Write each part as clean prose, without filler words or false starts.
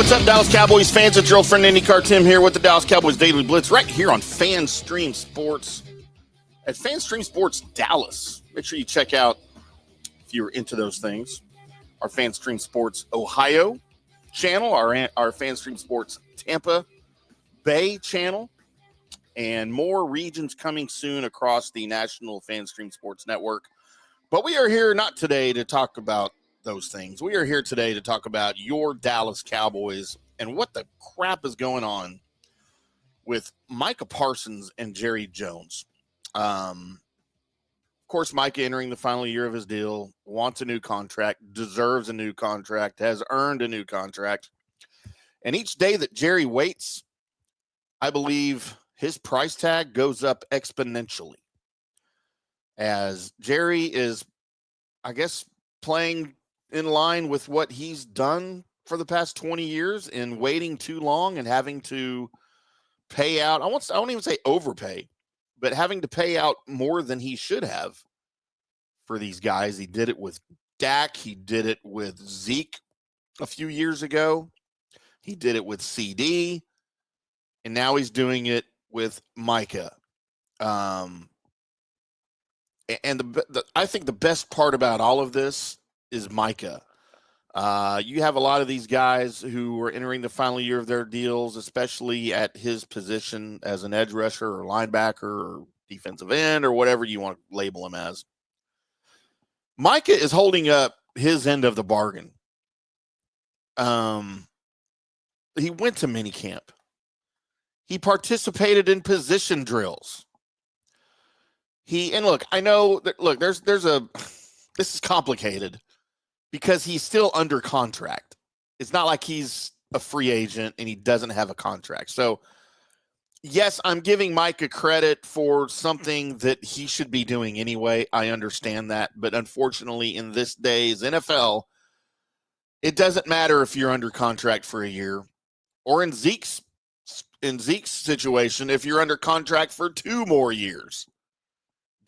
What's up, Dallas Cowboys fans? It's your old friend IndyCar Tim here with the Dallas Cowboys Daily Blitz right here on FanStream Sports at FanStream Sports Dallas. Make sure you check out, if you're into those things, our FanStream Sports Ohio channel, our FanStream Sports Tampa Bay channel, and more regions coming soon across the national FanStream Sports Network. But we are here not today to talk about those things. We are here today to talk about your Dallas Cowboys and what the crap is going on with Micah Parsons and Jerry Jones. Of course, Micah entering the final year of his deal, wants a new contract, deserves a new contract, has earned a new contract. And each day that Jerry waits, I believe his price tag goes up exponentially. As Jerry is, I guess, playing in line with what he's done for the past 20 years in waiting too long and having to pay out. I won't even say overpay, but having to pay out more than he should have for these guys. He did it with Dak. He did it with Zeke a few years ago. He did it with CD. And now he's doing it with Micah. And I think the best part about all of this is Micah. You have a lot of these guys who are entering the final year of their deals, especially at his position as an edge rusher or linebacker or defensive end or whatever you want to label him as. Micah is holding up his end of the bargain. He went to minicamp. He participated in position drills. Look, I know that, look, this is complicated because he's still under contract. It's not like he's a free agent and he doesn't have a contract. So, yes, I'm giving Micah credit for something that he should be doing anyway. I understand that. But unfortunately, in this day's NFL, it doesn't matter if you're under contract for a year, or in Zeke's situation, if you're under contract for 2 more years.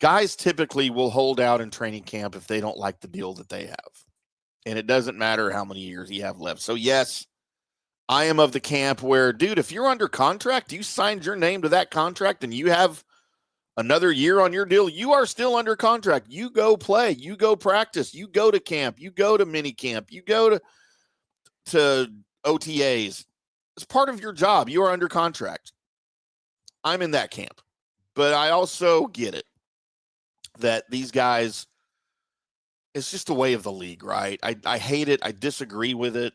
Guys typically will hold out in training camp if they don't like the deal that they have. And it doesn't matter how many years you have left. So, yes, I am of the camp where, dude, if you're under contract, you signed your name to that contract and you have another year on your deal, you are still under contract. You go play. You go practice. You go to camp. You go to mini camp. You go to OTAs. It's part of your job. You are under contract. I'm in that camp. But I also get it that these guys, it's just the way of the league, right? I hate it. I disagree with it,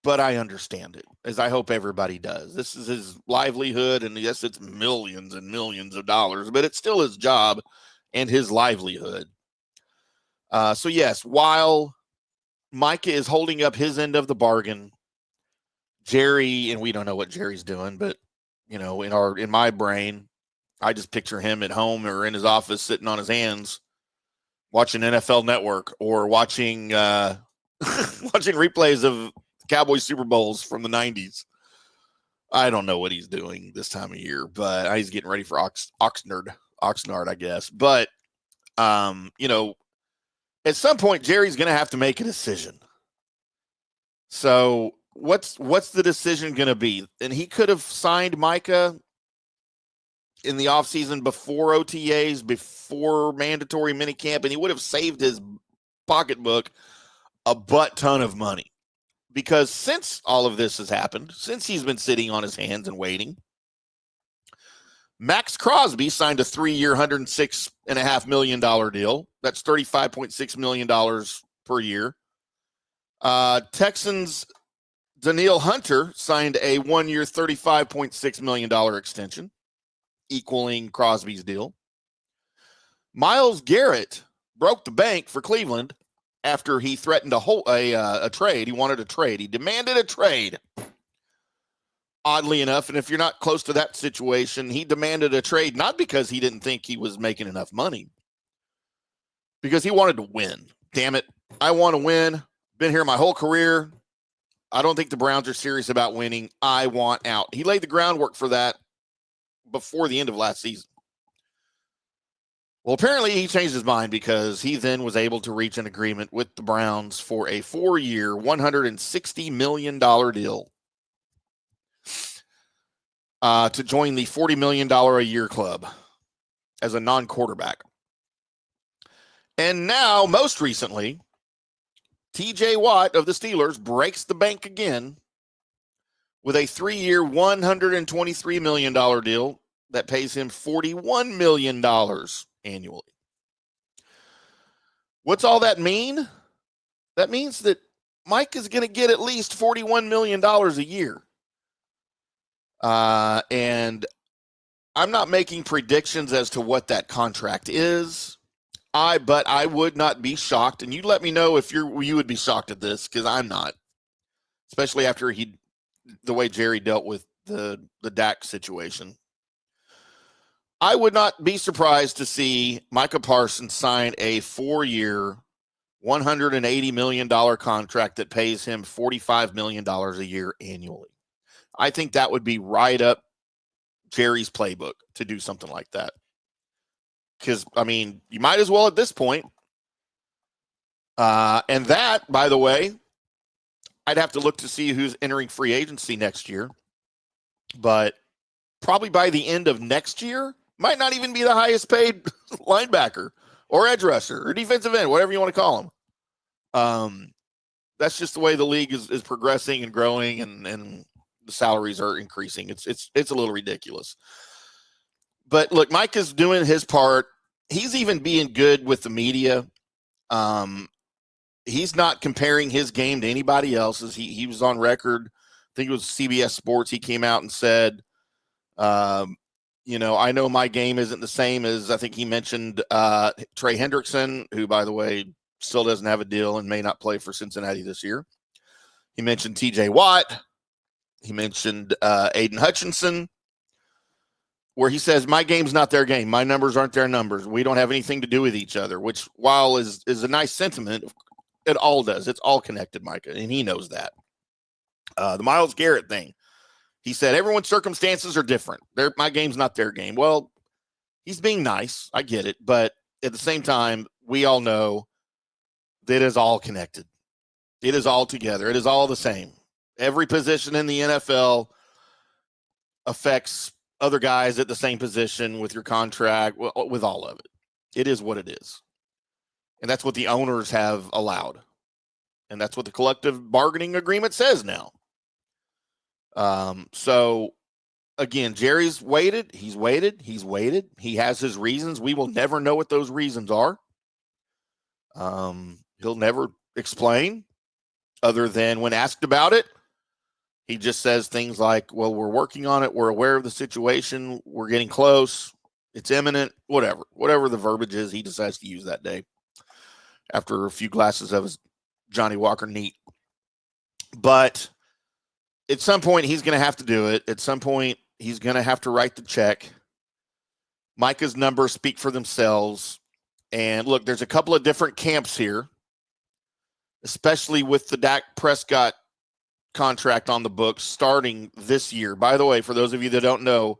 but I understand it, as I hope everybody does. This is his livelihood, and yes, it's millions and millions of dollars, but it's still his job and his livelihood. So, yes, while Micah is holding up his end of the bargain, Jerry, and we don't know what Jerry's doing, but, you know, in my brain, I just picture him at home or in his office sitting on his hands watching NFL Network or watching watching replays of Cowboys Super Bowls from the 90s. I don't know what he's doing this time of year, but he's getting ready for Oxnard, I guess. But, you know, at some point, Jerry's going to have to make a decision. So what's the decision going to be? And he could have signed Micah in the offseason before OTAs, before mandatory minicamp, and he would have saved his pocketbook a butt ton of money. Because since all of this has happened, since he's been sitting on his hands and waiting, Max Crosby signed a 3-year, $106.5 million deal. That's $35.6 million per year. Texans' Danielle Hunter signed a 1-year, $35.6 million extension, equaling Crosby's deal. Myles Garrett broke the bank for Cleveland after he threatened a trade. He wanted a trade. He demanded a trade. Oddly enough, and if you're not close to that situation, he demanded a trade not because he didn't think he was making enough money, because he wanted to win. Damn it. I want to win. Been here my whole career. I don't think the Browns are serious about winning. I want out. He laid the groundwork for that before the end of last season. Well, apparently he changed his mind because he then was able to reach an agreement with the Browns for a 4-year, $160 million deal to join the $40 million a year club as a non-quarterback. And now, most recently, TJ Watt of the Steelers breaks the bank again with a 3-year, $123 million deal that pays him $41 million annually. What's all that mean? That means that Mike is going to get at least $41 million a year. And I'm not making predictions as to what that contract is. But I would not be shocked, and you let me know if you would be shocked at this, because I'm not, especially after the way Jerry dealt with the Dak situation. I would not be surprised to see Micah Parsons sign a 4-year, $180 million contract that pays him $45 million a year annually. I think that would be right up Jerry's playbook to do something like that. Because, I mean, you might as well at this point. And that, by the way, I'd have to look to see who's entering free agency next year. But probably by the end of next year, might not even be the highest paid linebacker or edge rusher or defensive end, whatever you want to call him. That's just the way the league is progressing and growing, and the salaries are increasing. It's a little ridiculous. But look, Mike is doing his part. He's even being good with the media. He's not comparing his game to anybody else's. He was on record. I think it was CBS Sports. He came out and said, I know my game isn't the same as, I think he mentioned Trey Hendrickson, who, by the way, still doesn't have a deal and may not play for Cincinnati this year. He mentioned TJ Watt. He mentioned Aiden Hutchinson, where he says, my game's not their game. My numbers aren't their numbers. We don't have anything to do with each other, which, while is a nice sentiment, it all does. It's all connected, Micah, and he knows that. The Myles Garrett thing, he said, everyone's circumstances are different. My game's not their game. Well, he's being nice. I get it. But at the same time, we all know that it is all connected. It is all together. It is all the same. Every position in the NFL affects other guys at the same position with your contract, with all of it. It is what it is. And that's what the owners have allowed. And that's what the collective bargaining agreement says now. So, again, Jerry's waited. He's waited. He's waited. He has his reasons. We will never know what those reasons are. He'll never explain, other than when asked about it, he just says things like, well, we're working on it. We're aware of the situation. We're getting close. It's imminent. Whatever the verbiage is, he decides to use that day after a few glasses of his Johnny Walker neat. But at some point, he's going to have to do it. At some point, he's going to have to write the check. Micah's numbers speak for themselves. And look, there's a couple of different camps here, especially with the Dak Prescott contract on the books starting this year. By the way, for those of you that don't know,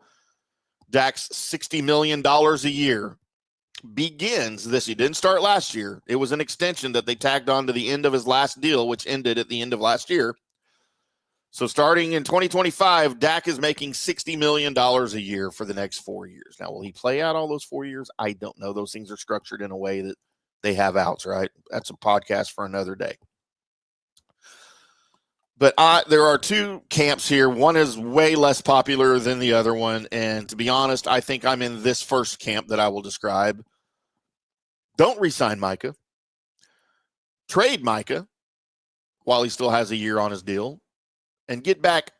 Dak's $60 million a year begins this year. It didn't start last year. It was an extension that they tagged on to the end of his last deal, which ended at the end of last year. So starting in 2025, Dak is making $60 million a year for the next 4 years. Now, will he play out all those 4 years? I don't know. Those things are structured in a way that they have outs, right? That's a podcast for another day. But there are two camps here. One is way less popular than the other one. And to be honest, I think I'm in this first camp that I will describe. Don't re-sign Micah. Trade Micah while he still has a year on his deal. And get back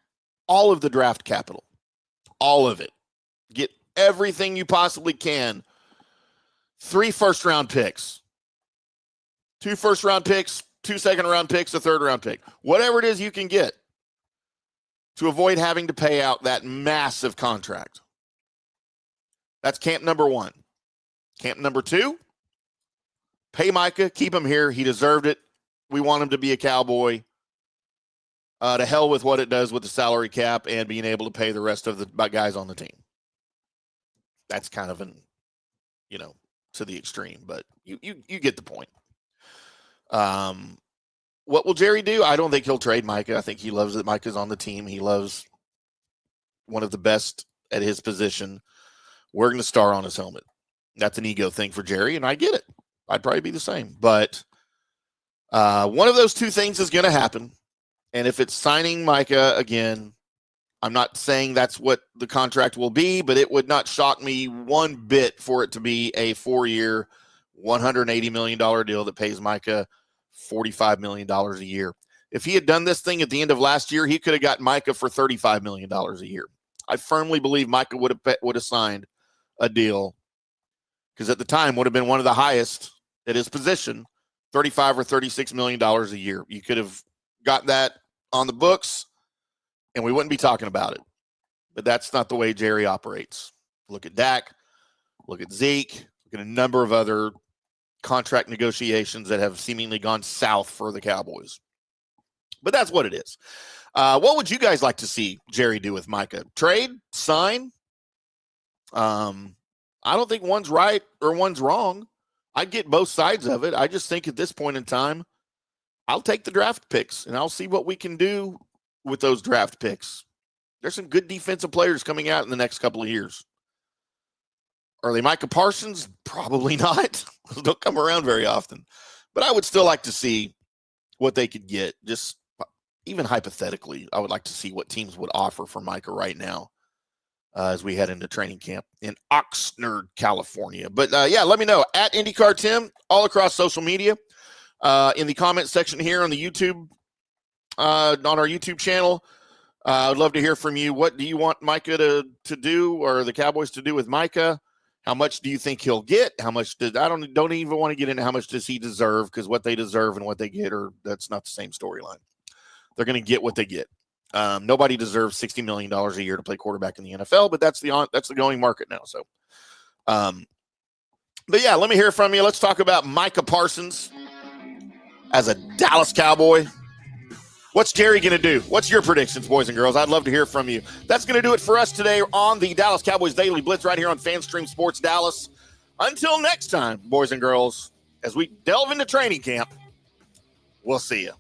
all of the draft capital. All of it. Get everything you possibly can. 3 first-round picks. 2 first-round picks. 2 second-round picks, a third-round pick. Whatever it is you can get to avoid having to pay out that massive contract. That's camp number 1. Camp number 2, pay Micah, keep him here. He deserved it. We want him to be a Cowboy. To hell with what it does with the salary cap and being able to pay the rest of the guys on the team. That's kind of an, to the extreme, but you get the point. What will Jerry do? I don't think he'll trade Micah. I think he loves that Micah's on the team. He loves one of the best at his position wearing the star on his helmet. That's an ego thing for Jerry, and I get it. I'd probably be the same. But one of those two things is going to happen. And if it's signing Micah again, I'm not saying that's what the contract will be, but it would not shock me one bit for it to be a 4-year, $180 million deal that pays Micah $45 million a year. If he had done this thing at the end of last year, he could have got Micah for $35 million a year. I firmly believe Micah would have signed a deal, because at the time would have been one of the highest at his position, $35 or $36 million a year. You could have got that on the books, and we wouldn't be talking about it. But that's not the way Jerry operates. Look at Dak. Look at Zeke. Look at a number of other contract negotiations that have seemingly gone south for the Cowboys. But that's what it is. What would you guys like to see Jerry do with Micah? Trade? Sign? I don't think one's right or one's wrong. I get both sides of it. I just think at this point in time, I'll take the draft picks, and I'll see what we can do with those draft picks. There's some good defensive players coming out in the next couple of years. Are they Micah Parsons? Probably not. Those don't come around very often. But I would still like to see what they could get. Just even hypothetically, I would like to see what teams would offer for Micah right now as we head into training camp in Oxnard, California. But, yeah, let me know. At IndyCar Tim, all across social media, in the comment section here on the YouTube, on our YouTube channel. I'd love to hear from you. What do you want Micah to do, or the Cowboys to do with Micah? How much do you think he'll get? How much don't even want to get into how much does he deserve, because what they deserve and what they get that's not the same storyline. They're going to get what they get. Nobody deserves $60 million a year to play quarterback in the NFL, but that's the going market now. So, but yeah, let me hear from you. Let's talk about Micah Parsons as a Dallas Cowboy. What's Jerry going to do? What's your predictions, boys and girls? I'd love to hear from you. That's going to do it for us today on the Dallas Cowboys Daily Blitz right here on FanStream Sports Dallas. Until next time, boys and girls, as we delve into training camp, we'll see you.